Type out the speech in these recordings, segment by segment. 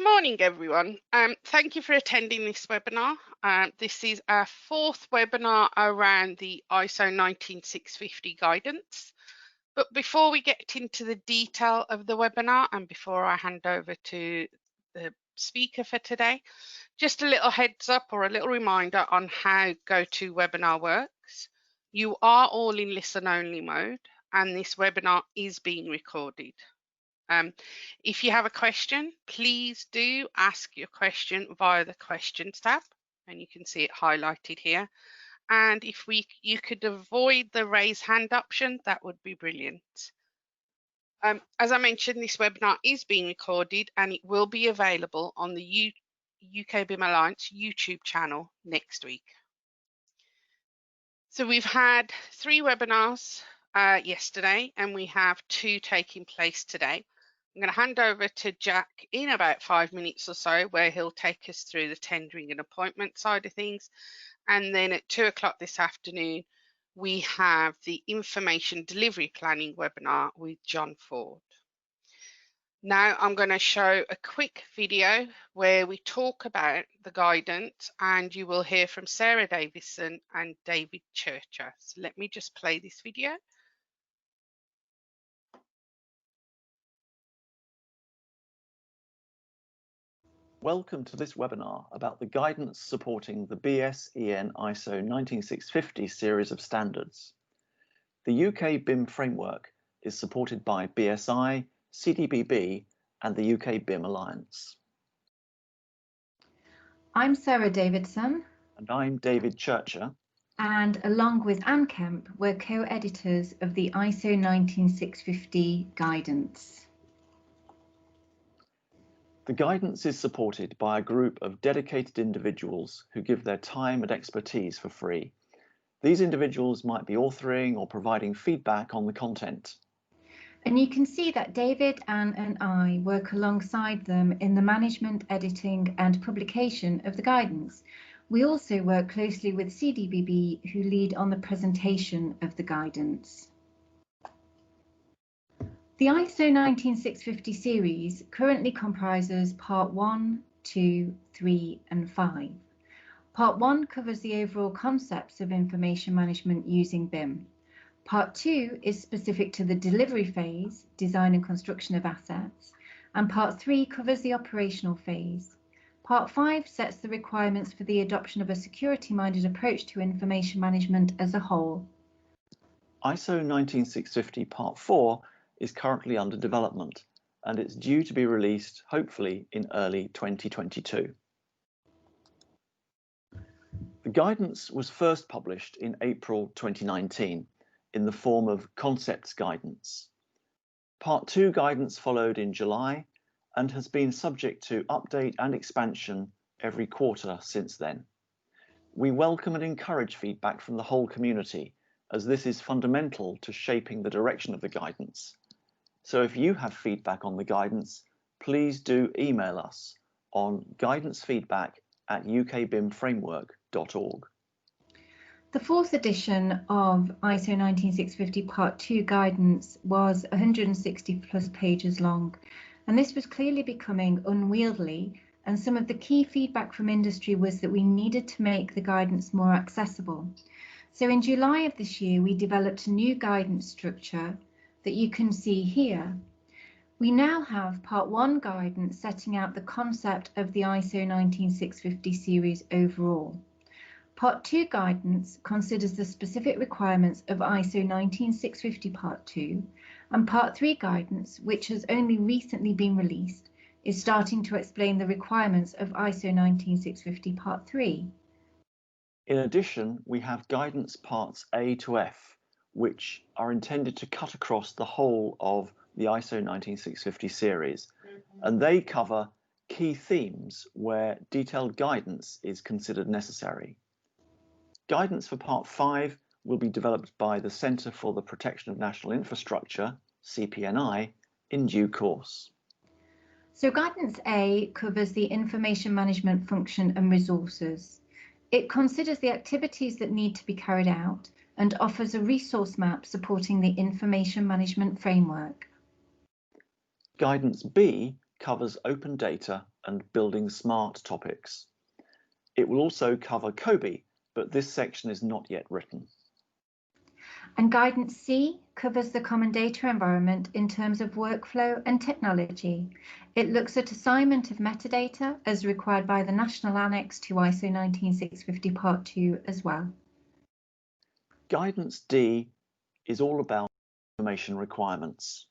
Good morning, everyone. Thank you for attending this webinar. This is our fourth webinar around the ISO 19650 guidance. But before we get into the detail of the webinar and before I hand over to the speaker for today, just a little heads up or a little reminder on how GoToWebinar works. You are all in listen-only mode and this webinar is being recorded. If you have a question, please do ask your question via the questions tab, and you can see it highlighted here. And if you could avoid the raise hand option, that would be brilliant. As I mentioned, this webinar is being recorded and it will be available on the UK BIM Alliance YouTube channel next week. So we've had 3 webinars yesterday and we have 2 taking place today. I'm going to hand over to Jack in about 5 minutes or so, where he'll take us through the tendering and appointment side of things. And then at 2 o'clock this afternoon, we have the information delivery planning webinar with John Ford. Now I'm going to show a quick video where we talk about the guidance and you will hear from Sarah Davison and David Churcher. So let me just play this video. Welcome to this webinar about the guidance supporting the BS-EN ISO 19650 series of standards. The UK BIM framework is supported by BSI, CDBB and the UK BIM Alliance. I'm Sarah Davidson. And I'm David Churcher. And along with Anne Kemp, we're co-editors of the ISO 19650 guidance. The guidance is supported by a group of dedicated individuals who give their time and expertise for free. These individuals might be authoring or providing feedback on the content. And you can see that David, Anne and I work alongside them in the management, editing and publication of the guidance. We also work closely with CDBB, who lead on the presentation of the guidance. The ISO 19650 series currently comprises Part 1, 2, 3 and 5. Part 1 covers the overall concepts of information management using BIM. Part 2 is specific to the delivery phase, design and construction of assets, and Part 3 covers the operational phase. Part 5 sets the requirements for the adoption of a security-minded approach to information management as a whole. ISO 19650 Part 4 is currently under development and it's due to be released hopefully in early 2022. The guidance was first published in April 2019 in the form of concepts guidance. Part 2 guidance followed in July and has been subject to update and expansion every quarter since then. We welcome and encourage feedback from the whole community, as this is fundamental to shaping the direction of the guidance. So if you have feedback on the guidance, please do email us on guidancefeedback@ukbimframework.org. The 4th edition of ISO 19650 Part 2 guidance was 160 plus pages long, and this was clearly becoming unwieldy, and some of the key feedback from industry was that we needed to make the guidance more accessible. So in July of this year, we developed a new guidance structure that you can see here. We now have Part 1 guidance setting out the concept of the ISO 19650 series overall. Part 2 guidance considers the specific requirements of ISO 19650 Part 2, and Part 3 guidance, which has only recently been released, is starting to explain the requirements of ISO 19650 Part 3. In addition, we have guidance parts A to F, which are intended to cut across the whole of the ISO 19650 series, and they cover key themes where detailed guidance is considered necessary. Guidance for Part 5 will be developed by the Centre for the Protection of National Infrastructure, CPNI, in due course. So Guidance A covers the information management function and resources. It considers the activities that need to be carried out and offers a resource map supporting the information management framework. Guidance B covers open data and building smart topics. It will also cover COBie, but this section is not yet written. And Guidance C covers the common data environment in terms of workflow and technology. It looks at assignment of metadata as required by the National Annex to ISO 19650 Part 2 as well. Guidance D is all about information requirements.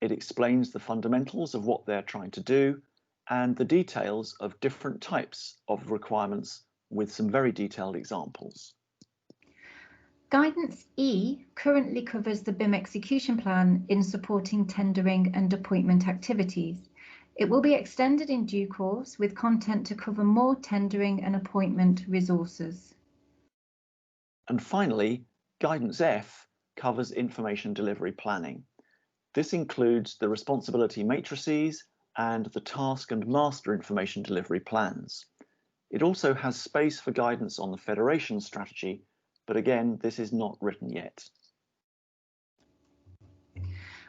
It explains the fundamentals of what they're trying to do and the details of different types of requirements with some very detailed examples. Guidance E currently covers the BIM Execution Plan in supporting tendering and appointment activities. It will be extended in due course with content to cover more tendering and appointment resources. And finally, Guidance F covers information delivery planning. This includes the responsibility matrices and the task and master information delivery plans. It also has space for guidance on the federation strategy, but again, this is not written yet.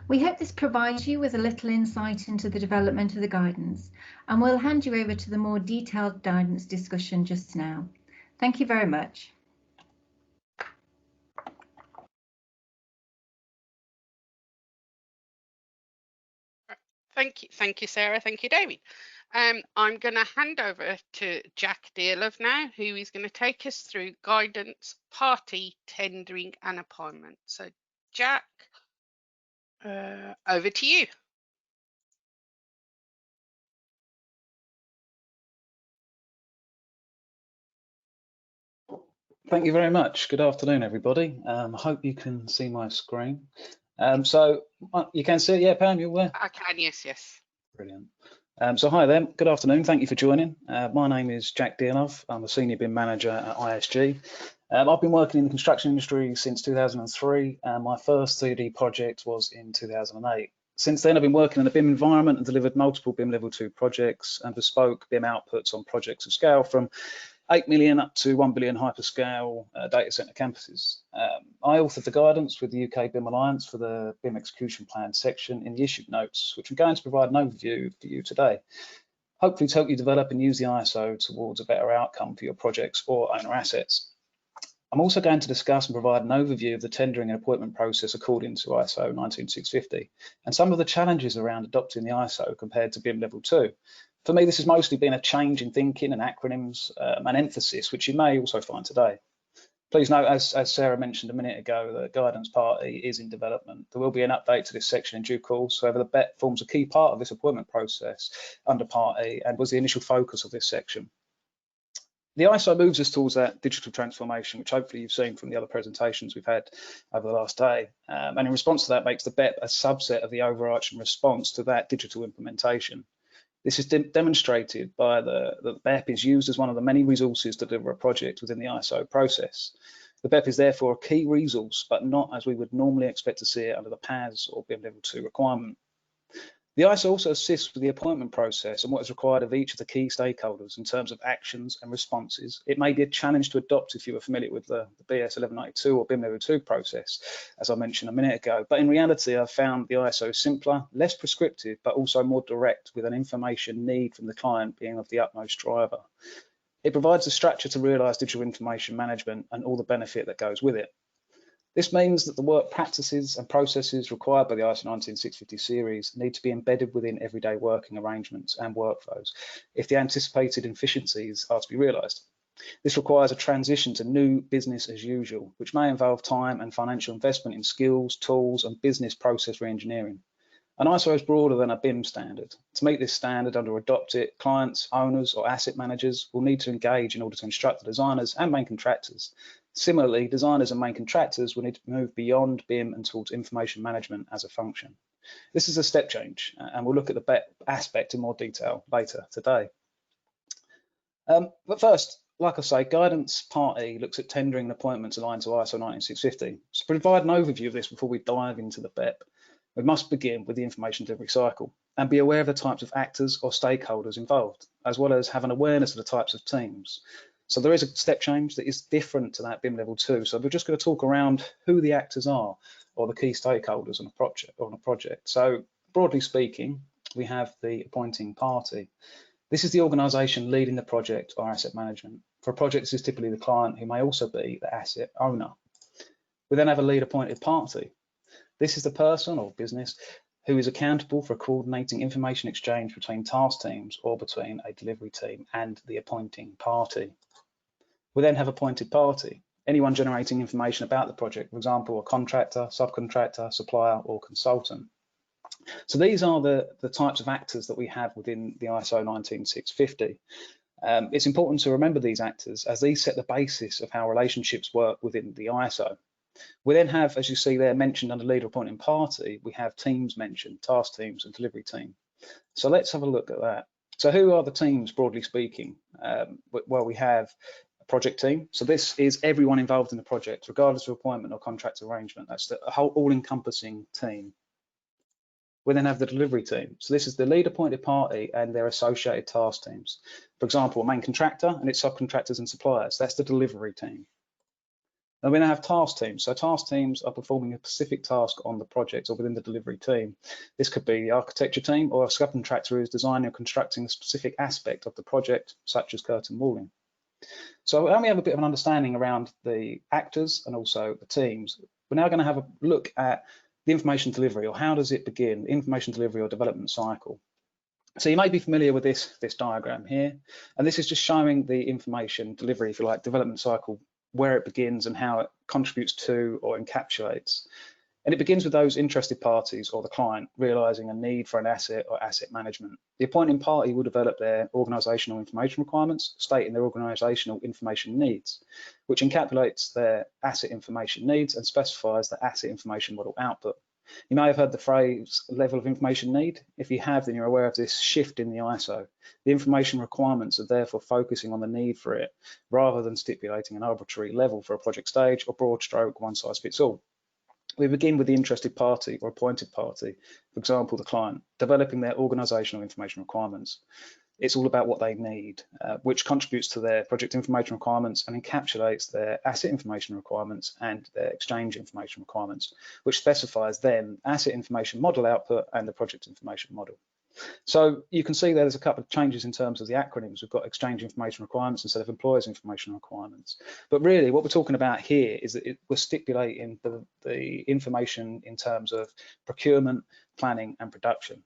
We hope this provides you with a little insight into the development of the guidance, and we'll hand you over to the more detailed guidance discussion just now. Thank you very much. Thank you, Sarah. Thank you, David. I'm going to hand over to Jack Dearlove now, who is going to take us through guidance, party, tendering and appointment. So Jack, over to you. Thank you very much. Good afternoon, everybody. I hope you can see my screen. So you can see it, yeah, Pam, you're aware? I can, yes. Brilliant. So hi there, good afternoon, thank you for joining. My name is Jack Dearlove, I'm a Senior BIM Manager at ISG. I've been working in the construction industry since 2003, and my first 3D project was in 2008. Since then, I've been working in a BIM environment and delivered multiple BIM Level 2 projects and bespoke BIM outputs on projects of scale from 8 million up to 1 billion hyperscale data center campuses. I authored the guidance with the UK BIM Alliance for the BIM Execution Plan section in the issued notes, which I'm going to provide an overview for you today, hopefully to help you develop and use the ISO towards a better outcome for your projects or owner assets. I'm also going to discuss and provide an overview of the tendering and appointment process according to ISO 19650 and some of the challenges around adopting the ISO compared to BIM Level 2. For me, this has mostly been a change in thinking and acronyms and emphasis, which you may also find today. Please note, as Sarah mentioned a minute ago, the guidance party is in development. There will be an update to this section in due course. However, the BET forms a key part of this appointment process under Part E and was the initial focus of this section. The ISO moves us towards that digital transformation, which hopefully you've seen from the other presentations we've had over the last day. And in response to that, makes the BET a subset of the overarching response to that digital implementation. This is demonstrated by the BEP is used as one of the many resources to deliver a project within the ISO process. The BEP is therefore a key resource, but not as we would normally expect to see it under the PAS or BIM Level 2 requirement. The ISO also assists with the appointment process and what is required of each of the key stakeholders in terms of actions and responses. It may be a challenge to adopt if you were familiar with the BS 1192 or BIM Level 2 process, as I mentioned a minute ago. But in reality, I've found the ISO simpler, less prescriptive, but also more direct, with an information need from the client being of the utmost driver. It provides a structure to realise digital information management and all the benefit that goes with it. This means that the work practices and processes required by the ISO 19650 series need to be embedded within everyday working arrangements and workflows if the anticipated efficiencies are to be realised. This requires a transition to new business as usual, which may involve time and financial investment in skills, tools, and business process re-engineering. An ISO is broader than a BIM standard. To meet this standard and to adopt it, clients, owners, or asset managers will need to engage in order to instruct the designers and main contractors. Similarly, designers and main contractors will need to move beyond BIM and towards information management as a function. This is a step change, and we'll look at the BET aspect in more detail later today. But first, like I say, Guidance Part E looks at tendering and appointments aligned to ISO 19650. So to provide an overview of this before we dive into the BEP, we must begin with the information delivery cycle and be aware of the types of actors or stakeholders involved, as well as have an awareness of the types of teams. So there is a step change that is different to that BIM Level 2. So we're just going to talk around who the actors are or the key stakeholders on a project. So broadly speaking, we have the appointing party. This is the organisation leading the project or asset management. For a project, this is typically the client, who may also be the asset owner. We then have a lead appointed party. This is the person or business who is accountable for coordinating information exchange between task teams or between a delivery team and the appointing party. We then have appointed party, anyone generating information about the project, for example, a contractor, subcontractor, supplier, or consultant. So these are the types of actors that we have within the ISO 19650. It's important to remember these actors, as these set the basis of how relationships work within the ISO. We then have, as you see there, mentioned under leader appointing party, we have teams mentioned, task teams and delivery team. So let's have a look at that. So who are the teams, broadly speaking? Well, we have a project team. So this is everyone involved in the project, regardless of appointment or contract arrangement. That's the whole all-encompassing team. We then have the delivery team. So this is the lead appointed party and their associated task teams. For example, a main contractor and its subcontractors and suppliers. That's the delivery team. And we then have task teams. So task teams are performing a specific task on the project or within the delivery team. This could be the architecture team or a subcontractor who is designing or constructing a specific aspect of the project, such as curtain walling. So when we have a bit of an understanding around the actors and also the teams, we're now going to have a look at the information delivery, or how does it begin, information delivery or development cycle. So you may be familiar with this diagram here, and this is just showing the information delivery, if you like, development cycle, where it begins and how it contributes to or encapsulates. And it begins with those interested parties or the client realizing a need for an asset or asset management. The appointing party will develop their organizational information requirements, stating their organizational information needs, which encapsulates their asset information needs and specifies the asset information model output. You may have heard the phrase level of information need. If you have, then you're aware of this shift in the ISO. The information requirements are therefore focusing on the need for it, rather than stipulating an arbitrary level for a project stage or broad stroke one size fits all. We begin with the interested party or appointed party, for example, the client, developing their organizational information requirements. It's all about what they need, which contributes to their project information requirements and encapsulates their asset information requirements and their exchange information requirements, which specifies then asset information model output and the project information model. So you can see there's a couple of changes in terms of the acronyms. We've got exchange information requirements instead of employers information requirements. But really what we're talking about here is that we're stipulating the information in terms of procurement, planning and production.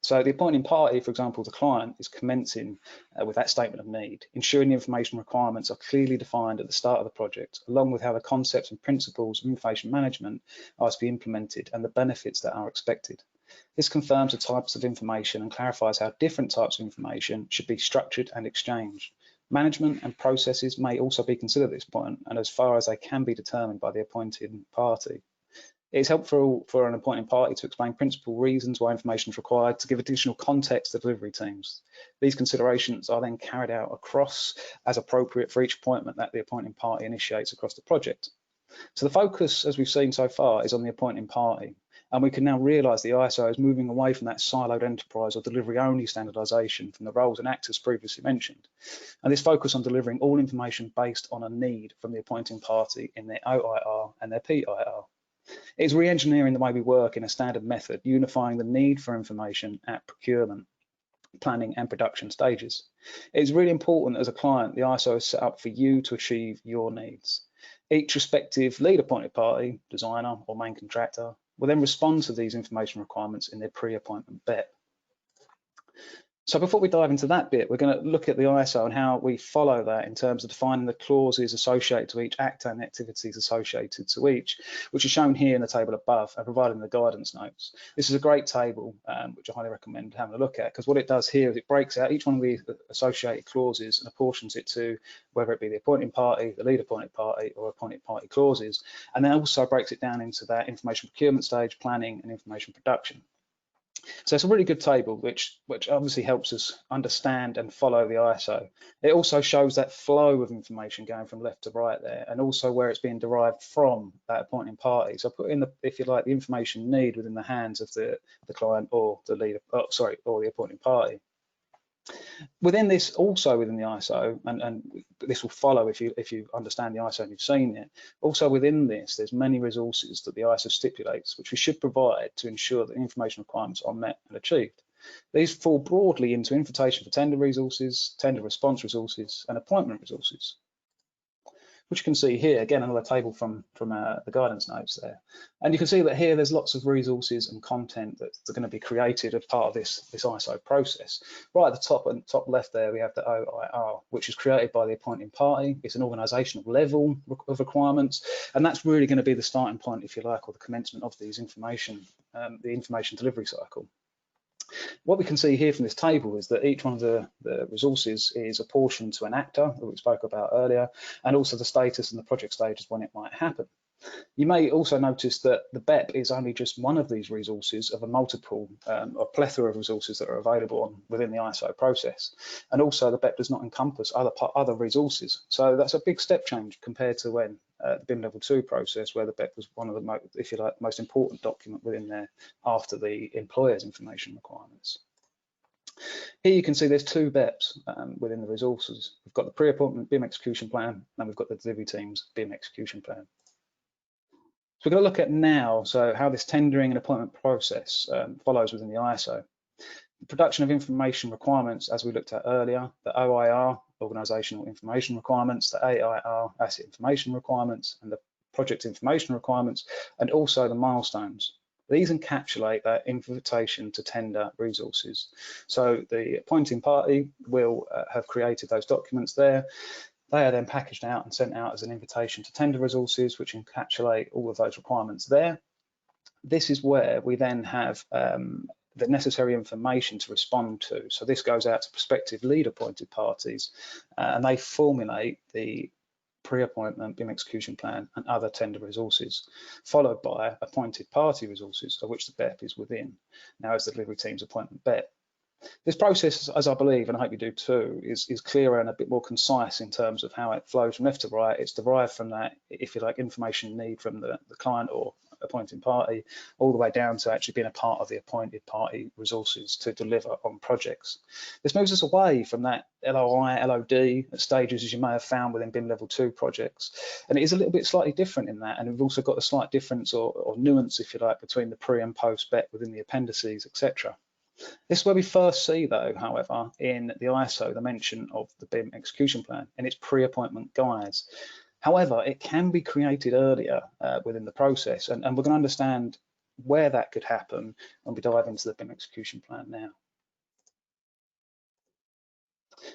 So the appointing party, for example, the client, is commencing with that statement of need, ensuring the information requirements are clearly defined at the start of the project, along with how the concepts and principles of information management are to be implemented and the benefits that are expected. This confirms the types of information and clarifies how different types of information should be structured and exchanged. Management and processes may also be considered at this point, and as far as they can be determined by the appointing party. It is helpful for an appointing party to explain principal reasons why information is required, to give additional context to delivery teams. These considerations are then carried out across as appropriate for each appointment that the appointing party initiates across the project. So the focus, as we've seen so far, is on the appointing party. And we can now realise the ISO is moving away from that siloed enterprise or delivery-only standardisation from the roles and actors previously mentioned. And this focus on delivering all information based on a need from the appointing party in their OIR and their PIR. It is re-engineering the way we work in a standard method, unifying the need for information at procurement, planning and production stages. It is really important as a client, the ISO is set up for you to achieve your needs. Each respective lead appointed party, designer or main contractor, will then respond to these information requirements in their pre-appointment bet. So before we dive into that bit, we're going to look at the ISO and how we follow that in terms of defining the clauses associated to each actor and the activities associated to each, which is shown here in the table above and provided in the guidance notes. This is a great table, which I highly recommend having a look at, because what it does here is it breaks out each one of the associated clauses and apportions it to whether it be the appointing party, the lead appointed party, or appointed party clauses, and then also breaks it down into that information procurement stage, planning and information production. So it's a really good table, which obviously helps us understand and follow the ISO. It also shows that flow of information going from left to right there, and also where it's being derived from that appointing party. So put in the, if you like, the information need within the hands of the client or the leader, or the appointing party. Within this, also within the ISO, and this will follow if you understand the ISO and you've seen it, also within this, there's many resources that the ISO stipulates, which we should provide to ensure that the information requirements are met and achieved. These fall broadly into invitation for tender resources, tender response resources, and appointment resources, which you can see here, again, another table from the guidance notes there. And you can see that here there's lots of resources and content that's going to be created as part of this ISO process. Right at the top left there, we have the OIR, which is created by the appointing party. It's an organisational level of requirements, and that's really going to be the starting point, if you like, or the commencement of these the information delivery cycle. What we can see here from this table is that each one of the resources is apportioned to an actor that we spoke about earlier, and also the status and the project stages when it might happen. You may also notice that the BEP is only just one of these resources of a plethora of resources that are available within the ISO process. And also the BEP does not encompass other resources. So that's a big step change compared to when the BIM Level 2 process, where the BEP was one of the, if you like, most important document within there after the employer's information requirements. Here you can see there's two BEPs within the resources. We've got the pre-appointment BIM Execution Plan, and we've got the delivery team's BIM Execution Plan. So we're going to look at now, so how this tendering and appointment process follows within the ISO. The production of information requirements, as we looked at earlier, the OIR, Organisational Information Requirements, the AIR, Asset Information Requirements, and the Project Information Requirements, and also the milestones. These encapsulate that invitation to tender resources. So the appointing party will have created those documents there. They are then packaged out and sent out as an invitation to tender resources, which encapsulate all of those requirements there. This is where we then have the necessary information to respond to. So this goes out to prospective lead appointed parties, and they formulate the pre-appointment BIM execution plan and other tender resources, followed by appointed party resources, of which the BEP is within. Now, as the delivery team's appointment BEP. This process, as I believe, and I hope you do too, is clearer and a bit more concise in terms of how it flows from left to right. It's derived from that, if you like, information need from the client or appointing party, all the way down to actually being a part of the appointed party resources to deliver on projects. This moves us away from that LOI, LOD stages, as you may have found within BIM Level 2 projects. And it is a little bit slightly different in that. And we've also got a slight difference or nuance, if you like, between the pre and post BEP within the appendices, etc. This is where we first see, though, however, in the ISO, the mention of the BIM execution plan and its pre-appointment guides. However, it can be created earlier within the process, and we're going to understand where that could happen when we dive into the BIM execution plan now.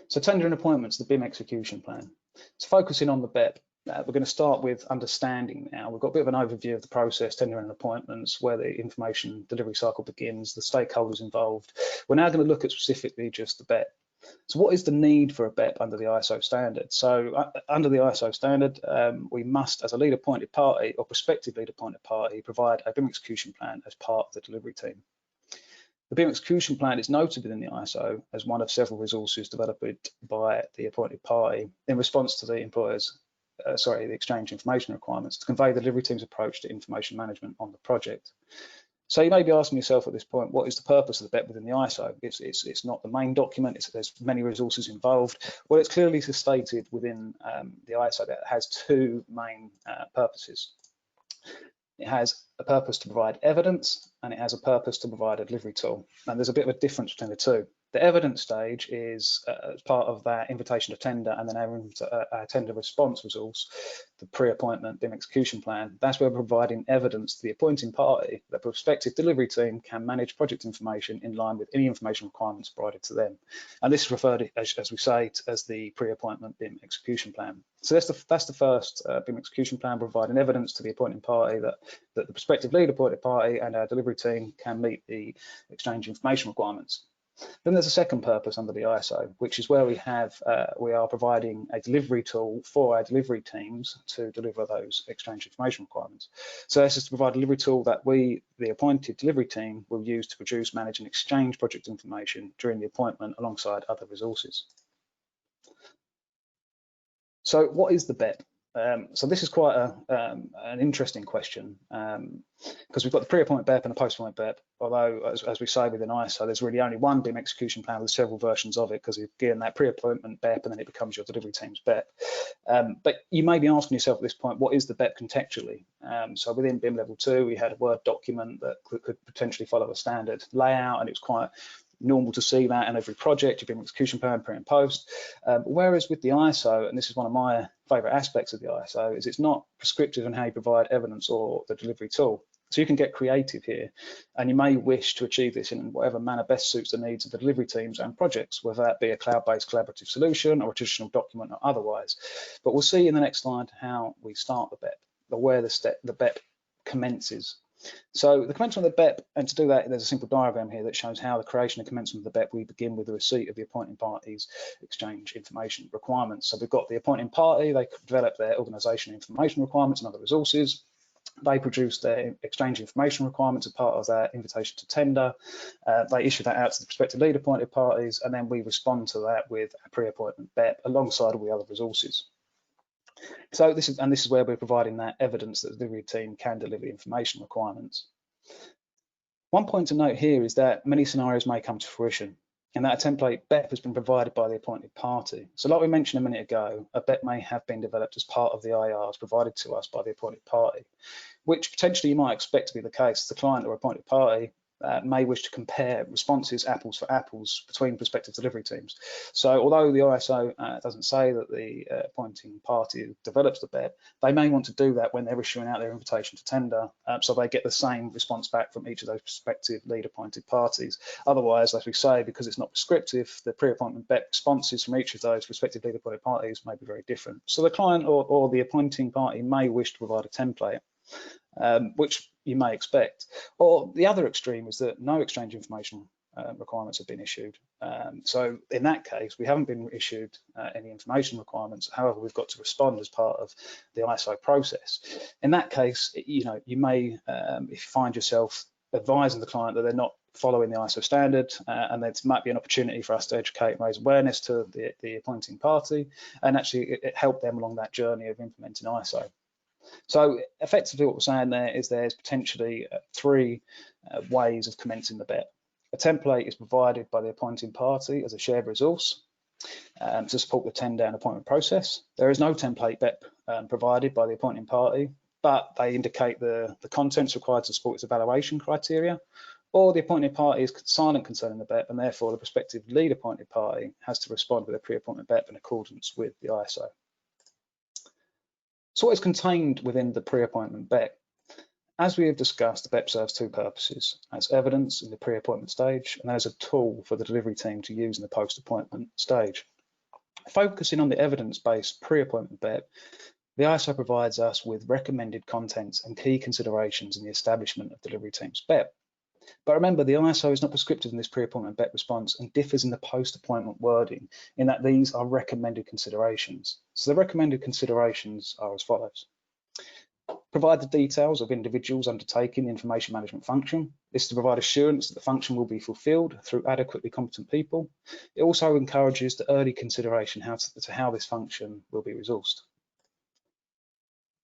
So tender and appointments, the BIM execution plan. So focusing on the BEP. We're going to start with understanding now. We've got a bit of an overview of the process, tender and appointments, where the information delivery cycle begins, the stakeholders involved. We're now going to look at specifically just the BEP. So what is the need for a BEP under the ISO standard? So under the ISO standard, we must, as a lead appointed party or prospective lead appointed party, provide a BIM execution plan as part of the delivery team. The BIM execution plan is noted within the ISO as one of several resources developed by the appointed party in response to the employer's the exchange information requirements to convey the delivery team's approach to information management on the project. So you may be asking yourself at this point, what is the purpose of the BEP within the ISO? It's not the main document, there's many resources involved. Well, it's clearly stated within the ISO that it has two main purposes. It has a purpose to provide evidence, and it has a purpose to provide a delivery tool. And there's a bit of a difference between the two. The evidence stage is as part of that invitation to tender and then our tender response resource, the pre-appointment BIM execution plan. That's where we're providing evidence to the appointing party that the prospective delivery team can manage project information in line with any information requirements provided to them. And this is referred, as we say, as the pre-appointment BIM execution plan. So that's the first BIM execution plan, providing evidence to the appointing party that the prospective lead appointed party and our delivery team can meet the exchange information requirements. Then there's a second purpose under the ISO, which is where we are providing a delivery tool for our delivery teams to deliver those exchange information requirements. So this is to provide a delivery tool that we, the appointed delivery team, will use to produce, manage and exchange project information during the appointment alongside other resources. So what is the BEP? So this is quite an interesting question because we've got the pre-appointment BEP and the post-appointment BEP, although as we say within ISO, there's really only one BIM execution plan with several versions of it because again, that pre-appointment BEP and then it becomes your delivery team's BEP. But you may be asking yourself at this point, what is the BEP contextually? So within BIM Level 2, we had a Word document that could potentially follow a standard layout, and it's quite normal to see that in every project, your BIM execution plan, pre and post. Whereas with the ISO, and this is one of my favourite aspects of the ISO, is it's not prescriptive in how you provide evidence or the delivery tool. So you can get creative here, and you may wish to achieve this in whatever manner best suits the needs of the delivery teams and projects, whether that be a cloud-based collaborative solution or a traditional document or otherwise. But we'll see in the next slide how we start the BEP, or where the BEP commences. So the commencement of the BEP, and to do that, there's a simple diagram here that shows how the creation and commencement of the BEP, we begin with the receipt of the appointing party's exchange information requirements. So we've got the appointing party, they develop their organisation information requirements and other resources. They produce their exchange information requirements as part of their invitation to tender. They issue that out to the prospective lead appointed parties, and then we respond to that with a pre-appointment BEP alongside all the other resources. So this is where we're providing that evidence that the delivery team can deliver the information requirements. One point to note here is that many scenarios may come to fruition, and that a template BEP has been provided by the appointed party. So like we mentioned a minute ago, a BEP may have been developed as part of the IRs provided to us by the appointed party, which potentially you might expect to be the case. The client or appointed party may wish to compare responses apples for apples between prospective delivery teams. So although the ISO doesn't say that the appointing party develops the BEP, they may want to do that when they're issuing out their invitation to tender, so they get the same response back from each of those prospective lead appointed parties. Otherwise, as we say, because it's not prescriptive, the pre-appointment BEP responses from each of those prospective lead appointed parties may be very different. So the client or the appointing party may wish to provide a template, which you may expect. Or the other extreme is that no exchange information requirements have been issued. So in that case, we haven't been issued any information requirements. However, we've got to respond as part of the ISO process. In that case, you may, if you find yourself advising the client that they're not following the ISO standard, and there might be an opportunity for us to educate and raise awareness to the appointing party, and actually help them along that journey of implementing ISO. So effectively what we're saying there is there's potentially three ways of commencing the BEP. A template is provided by the appointing party as a shared resource to support the tender and appointment process. There is no template BEP provided by the appointing party, but they indicate the contents required to support its evaluation criteria, or the appointed party is silent concerning the BEP, and therefore the prospective lead appointed party has to respond with a pre-appointment BEP in accordance with the ISO. So what is contained within the pre-appointment BEP? As we have discussed, the BEP serves two purposes: as evidence in the pre-appointment stage, and as a tool for the delivery team to use in the post-appointment stage. Focusing on the evidence-based pre-appointment BEP, the ISO provides us with recommended contents and key considerations in the establishment of delivery team's BEP. But remember, the ISO is not prescriptive in this pre-appointment BEP response and differs in the post-appointment wording in that these are recommended considerations. So the recommended considerations are as follows. Provide the details of individuals undertaking the information management function. This is to provide assurance that the function will be fulfilled through adequately competent people. It also encourages the early consideration to how this function will be resourced.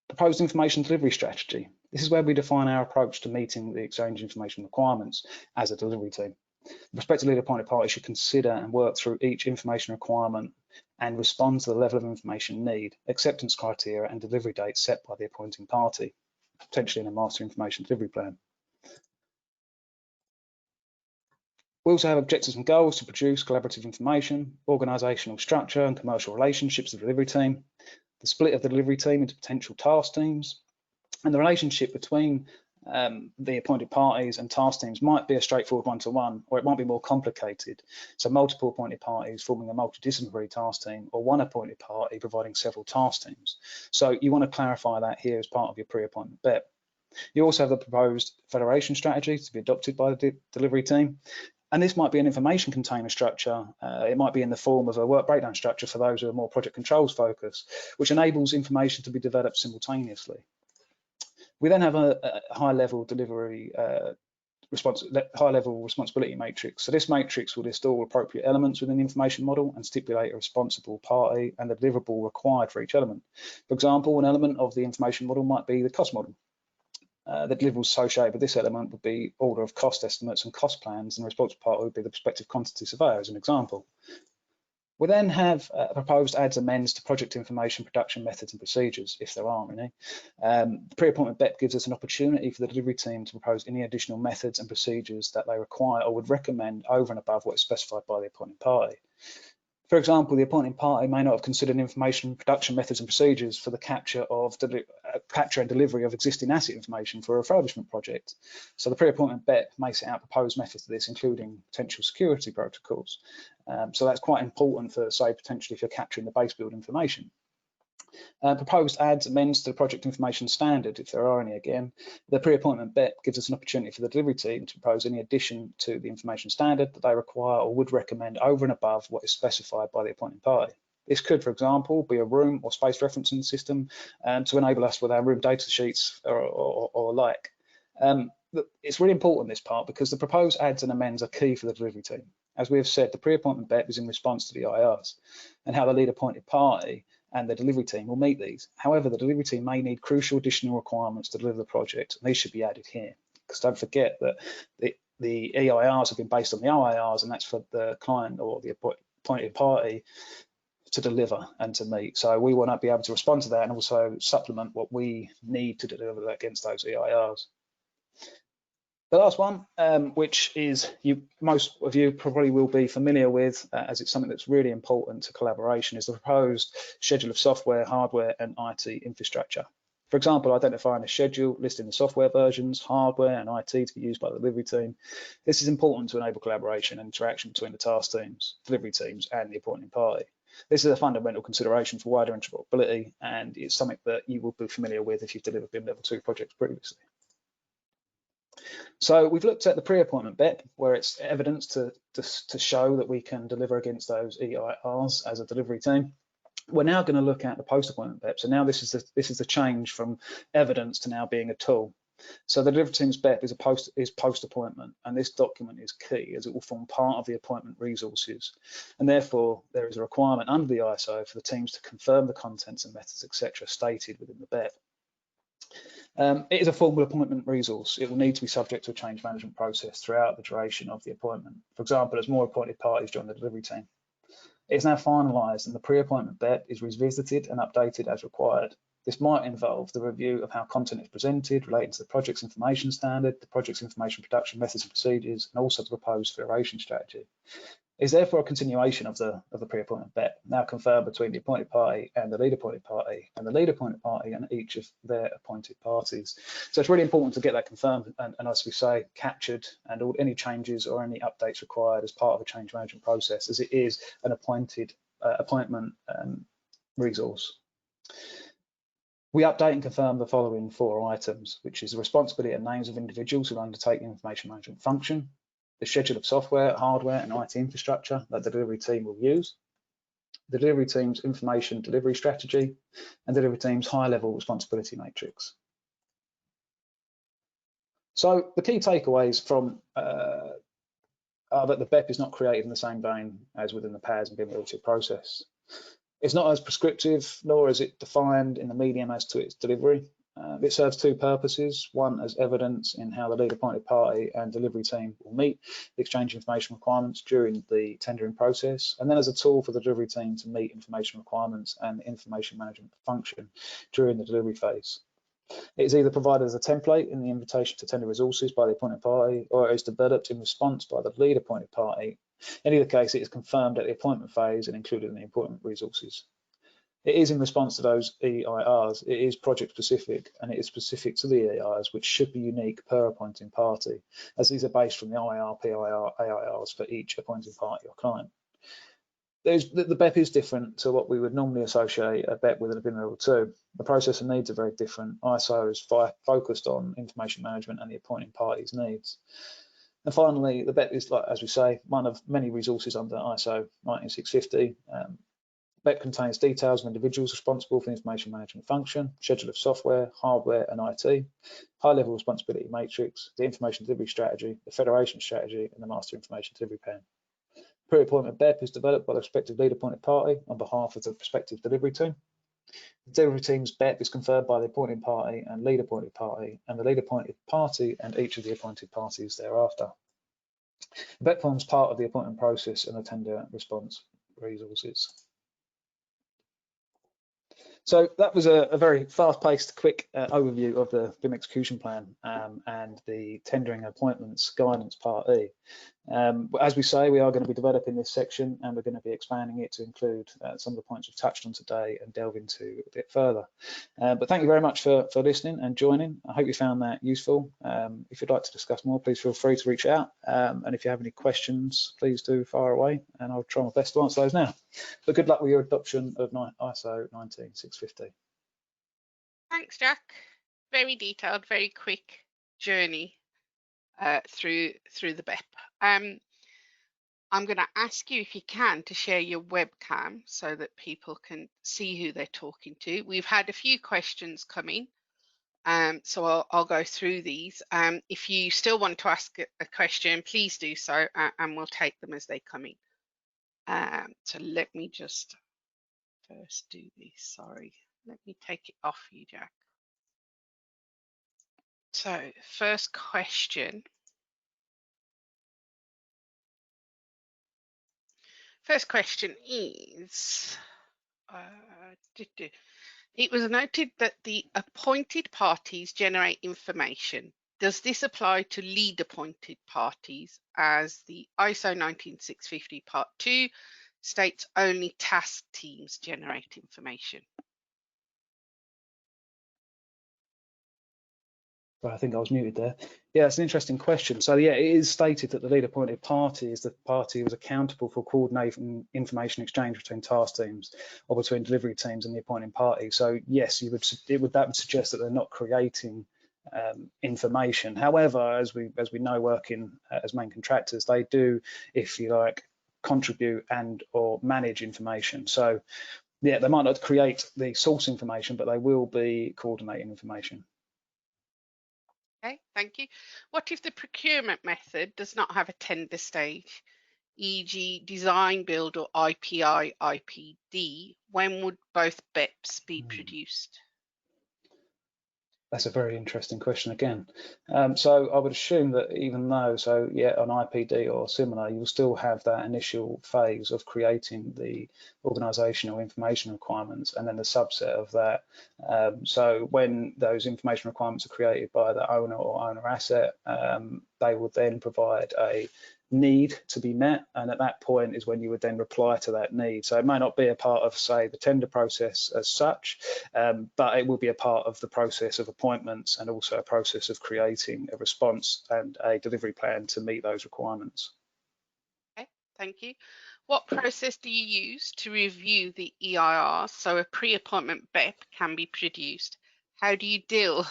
Proposed information delivery strategy. This is where we define our approach to meeting the exchange information requirements as a delivery team. The prospective lead appointed party should consider and work through each information requirement and respond to the level of information need, acceptance criteria and delivery dates set by the appointing party, potentially in a master information delivery plan. We also have objectives and goals to produce collaborative information, organisational structure and commercial relationships of the delivery team, the split of the delivery team into potential task teams, and the relationship between the appointed parties and task teams might be a straightforward one-to-one, or it might be more complicated. So multiple appointed parties forming a multidisciplinary task team, or one appointed party providing several task teams. So you want to clarify that here as part of your pre-appointment BEP. You also have the proposed federation strategy to be adopted by the delivery team. And this might be an information container structure. It might be in the form of a work breakdown structure for those who are more project controls focused, which enables information to be developed simultaneously. We then have a high-level delivery high-level responsibility matrix. So this matrix will list all appropriate elements within the information model and stipulate a responsible party and the deliverable required for each element. For example, an element of the information model might be the cost model. The deliverables associated with this element would be order of cost estimates and cost plans, and the responsible party would be the prospective quantity surveyor, as an example. We then have proposed adds amends to project information production methods and procedures, if there are any. The pre-appointment BEP gives us an opportunity for the delivery team to propose any additional methods and procedures that they require or would recommend over and above what is specified by the appointing party. For example, the appointing party may not have considered information production methods and procedures for the capture and delivery of existing asset information for a refurbishment project. So the pre-appointment BEP may set out proposed methods for this, including potential security protocols. So that's quite important for, say, potentially if you're capturing the base build information. Proposed adds amends to the project information standard, if there are any again. The pre-appointment BEP gives us an opportunity for the delivery team to propose any addition to the information standard that they require or would recommend over and above what is specified by the appointing party. This could, for example, be a room or space referencing system to enable us with our room data sheets or like. It's really important, this part, because the proposed adds and amends are key for the delivery team. As we have said, the pre-appointment BEP is in response to the IRs and how the lead appointed party and the delivery team will meet these. However, the delivery team may need crucial additional requirements to deliver the project, and these should be added here. Because don't forget that the EIRs have been based on the OIRs, and that's for the client or the appointed party to deliver and to meet. So we want to be able to respond to that and also supplement what we need to deliver against those EIRs. The last one, which is most of you probably will be familiar with, as it's something that's really important to collaboration, is the proposed schedule of software, hardware, and IT infrastructure. For example, identifying a schedule, listing the software versions, hardware, and IT to be used by the delivery team. This is important to enable collaboration and interaction between the task teams, delivery teams, and the appointing party. This is a fundamental consideration for wider interoperability, and it's something that you will be familiar with if you've delivered BIM Level 2 projects previously. So we've looked at the pre-appointment BEP, where it's evidence to show that we can deliver against those EIRs as a delivery team. We're now going to look at the post-appointment BEP. So now this is the change from evidence to now being a tool. So the delivery team's BEP is post-appointment, and this document is key as it will form part of the appointment resources. And therefore, there is a requirement under the ISO for the teams to confirm the contents and methods, etc., stated within the BEP. It is a formal appointment resource. It will need to be subject to a change management process throughout the duration of the appointment. For example, as more appointed parties join the delivery team. It is now finalised and the pre-appointment BEP is revisited and updated as required. This might involve the review of how content is presented relating to the project's information standard, the project's information production methods and procedures, and also the proposed federation strategy. It is therefore a continuation of the pre-appointment BEP, now confirmed between the appointed party and the lead appointed party, and the lead appointed party and each of their appointed parties. So it's really important to get that confirmed and as we say, captured, and any changes or any updates required as part of a change management process, as it is an appointment resource. We update and confirm the following 4 items, which is the responsibility and names of individuals who undertake the information management function, the schedule of software, hardware, and IT infrastructure that the delivery team will use, the delivery team's information delivery strategy, and the delivery team's high-level responsibility matrix. So the key takeaways from are that the BEP is not created in the same vein as within the PAS and BIM Level 2 process. It's not as prescriptive, nor is it defined in the medium as to its delivery. It serves 2 purposes, one as evidence in how the lead appointed party and delivery team will meet the exchange information requirements during the tendering process, and then as a tool for the delivery team to meet information requirements and information management function during the delivery phase. It is either provided as a template in the invitation to tender resources by the appointed party, or it is developed in response by the lead appointed party. In either case, it is confirmed at the appointment phase and included in the appointment resources. It is in response to those EIRs. It is project specific, and it is specific to the EIRs, which should be unique per appointing party, as these are based from the OIR, PIR, AIRs for each appointing party or client. The BEP is different to what we would normally associate a BEP with a BIM Level 2. The process and needs are very different. ISO is focused on information management and the appointing party's needs. And finally, the BEP is, as we say, one of many resources under ISO 19650. BEP contains details of individuals responsible for the information management function, schedule of software, hardware, and IT, high-level responsibility matrix, the information delivery strategy, the federation strategy, and the master information delivery plan. Pre-appointment BEP is developed by the respective lead appointed party on behalf of the respective delivery team. The delivery team's BEP is conferred by the appointing party and lead appointed party, and the lead appointed party and each of the appointed parties thereafter. The BEP forms part of the appointment process and the tender response resources. So that was a very fast-paced, quick overview of the BIM Execution Plan and the Tendering Appointments Guidance Part E. As we say, we are going to be developing this section, and we're going to be expanding it to include some of the points we've touched on today and delve into a bit further. But thank you very much for listening and joining. I hope you found that useful. If you'd like to discuss more, please feel free to reach out. And if you have any questions, please do fire away, and I'll try my best to answer those now. But good luck with your adoption of ISO 19650. Thanks, Jack. Very detailed, very quick journey through the BEP. I'm going to ask you, if you can, to share your webcam so that people can see who they're talking to. We've had a few questions come in, so I'll go through these. If you still want to ask a question, please do so, and we'll take them as they come in. So let me just first do this. Sorry, let me take it off you, Jack. So first question. First question is, it was noted that the appointed parties generate information. Does this apply to lead appointed parties, as the ISO 19650 Part 2 states only task teams generate information? I think I was muted there. Yeah, it's an interesting question. So yeah, it is stated that the lead appointed party is the party who is accountable for coordinating information exchange between task teams or between delivery teams and the appointing party. So yes, that would suggest that they're not creating information. However, as we know, working as main contractors, they do, if you like, contribute and or manage information. So yeah, they might not create the source information, but they will be coordinating information. Okay, thank you. What if the procurement method does not have a tender stage, e.g. design, build, or IPI, IPD? When would both BEPs be produced? That's a very interesting question again. So I would assume that even though, so yeah, on IPD or similar, you'll still have that initial phase of creating the organisational information requirements and then the subset of that. So when those information requirements are created by the owner or owner asset, they will then provide a need to be met, and at that point is when you would then reply to that need. So it may not be a part of, say, the tender process as such, but it will be a part of the process of appointments and also a process of creating a response and a delivery plan to meet those requirements. Okay, thank you. What process do you use to review the EIR so a pre-appointment BEP can be produced? How do you deal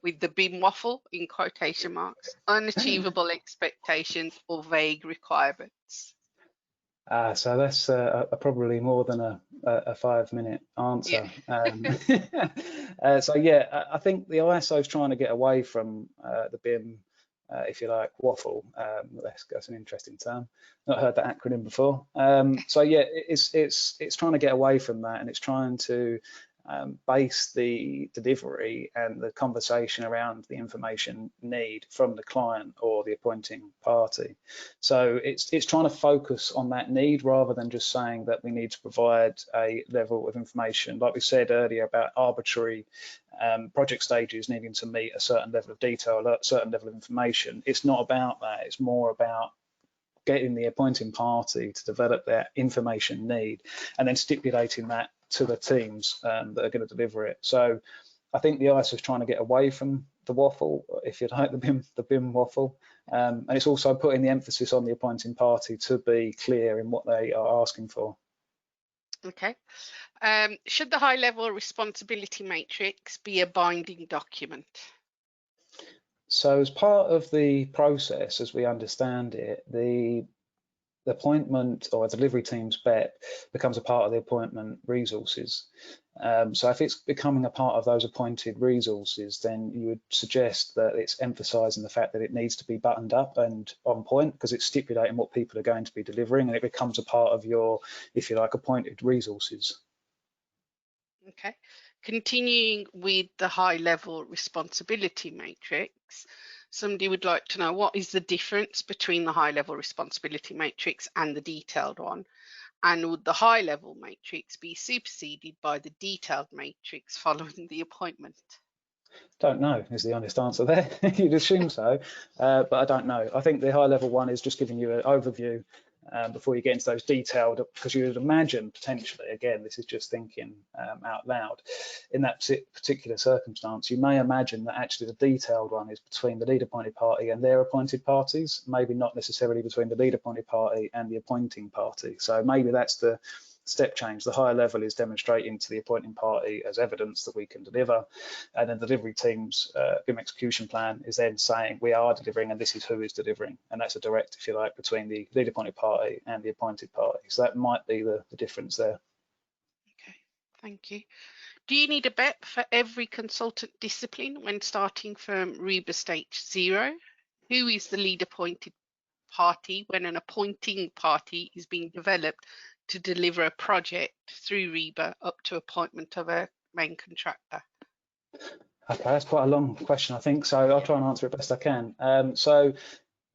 with the BIM waffle, in quotation marks, unachievable expectations or vague requirements? So that's probably more than a 5-minute answer. Yeah. So yeah, I think the ISO is trying to get away from the BIM, if you like, waffle. That's an interesting term. Not heard that acronym before. So yeah, it's trying to get away from that, and it's trying to base the delivery and the conversation around the information need from the client or the appointing party. So it's trying to focus on that need rather than just saying that we need to provide a level of information, like we said earlier, about arbitrary project stages needing to meet a certain level of detail, a certain level of information. It's not about that. It's more about getting the appointing party to develop their information need and then stipulating that to the teams that are going to deliver it. So I think the ISO is trying to get away from the waffle, if you like, the BIM waffle, and it's also putting the emphasis on the appointing party to be clear in what they are asking for. Okay. Should the high-level responsibility matrix be a binding document? So as part of the process, as we understand it, the appointment or a delivery team's BEP becomes a part of the appointment resources. So if it's becoming a part of those appointed resources, then you would suggest that it's emphasising the fact that it needs to be buttoned up and on point, because it's stipulating what people are going to be delivering, and it becomes a part of your, if you like, appointed resources. Okay. Continuing with the high-level responsibility matrix, somebody would like to know, what is the difference between the high-level responsibility matrix and the detailed one? And would the high level matrix be superseded by the detailed matrix following the appointment? Don't know is the honest answer there. You'd assume so, but I don't know. I think the high level one is just giving you an overview before you get into those detailed, because you would imagine potentially, again, this is just thinking out loud, in that particular circumstance, you may imagine that actually the detailed one is between the lead appointed party and their appointed parties, maybe not necessarily between the lead appointed party and the appointing party. So maybe that's the step change. The higher level is demonstrating to the appointing party as evidence that we can deliver, and then the delivery team's BIM execution plan is then saying we are delivering and this is who is delivering, and that's a direct, if you like, between the lead appointed party and the appointed party. So that might be the difference there. Okay, thank you. Do you need a BEP for every consultant discipline when starting from REBA stage 0? Who is the lead appointed party when an appointing party is being developed to deliver a project through REBA up to appointment of a main contractor? Okay, that's quite a long question, I think, so I'll try and answer it best I can. So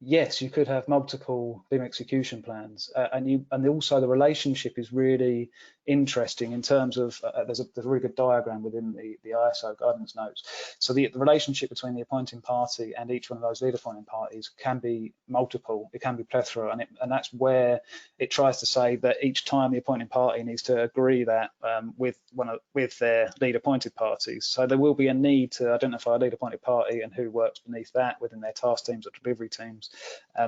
yes, you could have multiple BIM execution plans, and also the relationship is really interesting in terms of there's a really good diagram within the ISO guidance notes. So the relationship between the appointing party and each one of those lead appointing parties can be multiple, it can be plethora, and that's where it tries to say that each time the appointing party needs to agree that with their lead appointed parties. So there will be a need to identify a lead appointed party and who works beneath that within their task teams or delivery teams.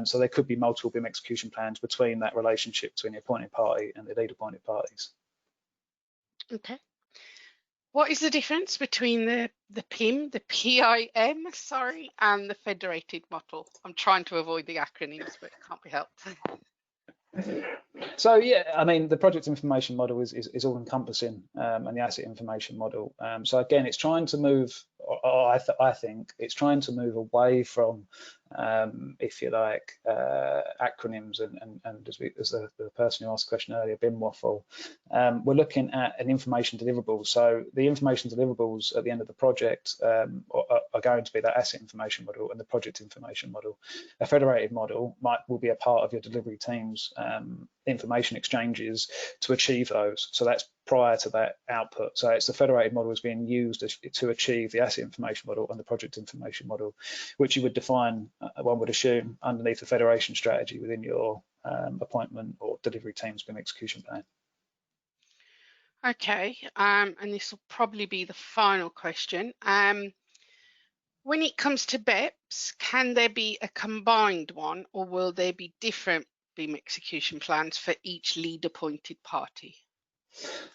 So there could be multiple BIM execution plans between that relationship between the appointing party and the lead appointed parties. Okay. What is the difference between the PIM, sorry, and the federated model? I'm trying to avoid the acronyms, but it can't be helped. So yeah, I mean, the project information model is all encompassing, and the asset information model. So again, it's trying to move, I think it's trying to move away from, if you like, acronyms and as the person who asked the question earlier, BIM waffle. We're looking at an information deliverable. So the information deliverables at the end of the project are going to be that asset information model and the project information model. A federated model will be a part of your delivery team's information exchanges to achieve those. So that's prior to that output. So it's the federated model is being used to achieve the asset information model and the project information model, which you would define, one would assume, underneath the federation strategy within your appointment or delivery team's BIM execution plan. Okay, and this will probably be the final question. When it comes to BEPS, can there be a combined one, or will there be different BIM execution plans for each lead appointed party?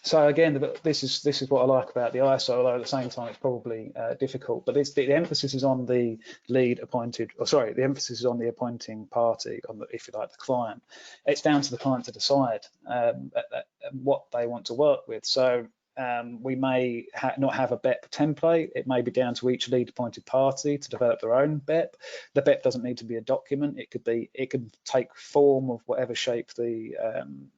So again, this is what I like about the ISO, although at the same time it's probably difficult. But the emphasis is on the lead appointed, or sorry, the emphasis is on the appointing party, on the, if you like, the client. It's down to the client to decide what they want to work with. So we may not have a BEP template. It may be down to each lead appointed party to develop their own BEP. The BEP doesn't need to be a document. It could take form of whatever shape the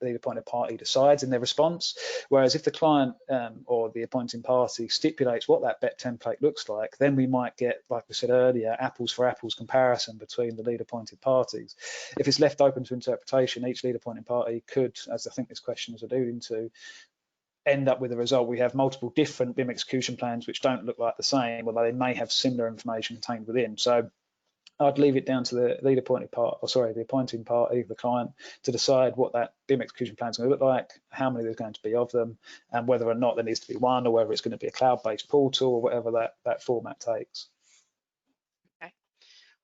lead appointed party decides in their response. Whereas if the client or the appointing party stipulates what that BEP template looks like, then we might get, like we said earlier, apples for apples comparison between the lead appointed parties. If it's left open to interpretation, each lead appointed party could, as I think this question is alluding to, end up with a result. We have multiple different BIM execution plans which don't look like the same, although they may have similar information contained within. So I'd leave it down to the lead appointed part, or sorry, the appointing party, the client, to decide what that BIM execution plan is going to look like, how many there's going to be of them, and whether or not there needs to be one, or whether it's going to be a cloud-based portal, or whatever that format takes. Okay.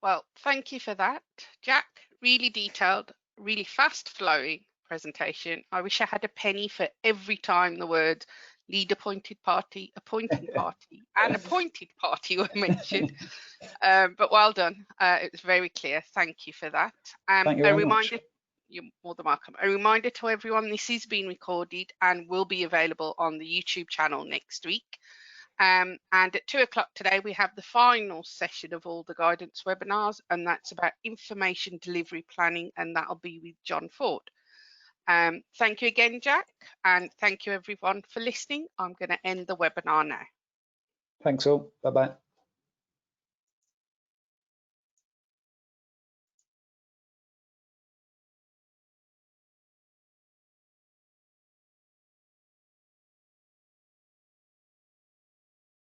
Well, thank you for that, Jack. Really detailed, really fast-flowing presentation. I wish I had a penny for every time the words lead appointed party, appointing party, and appointed party were mentioned. But well done. It was very clear. Thank you for that. Thank you very much. You're more than welcome. A reminder to everyone, this is being recorded and will be available on the YouTube channel next week. And at 2 o'clock today, we have the final session of all the guidance webinars, and that's about information delivery planning, and that'll be with John Ford. Thank you again, Jack, and thank you everyone for listening. I'm going to end the webinar now. Thanks all. Bye-bye.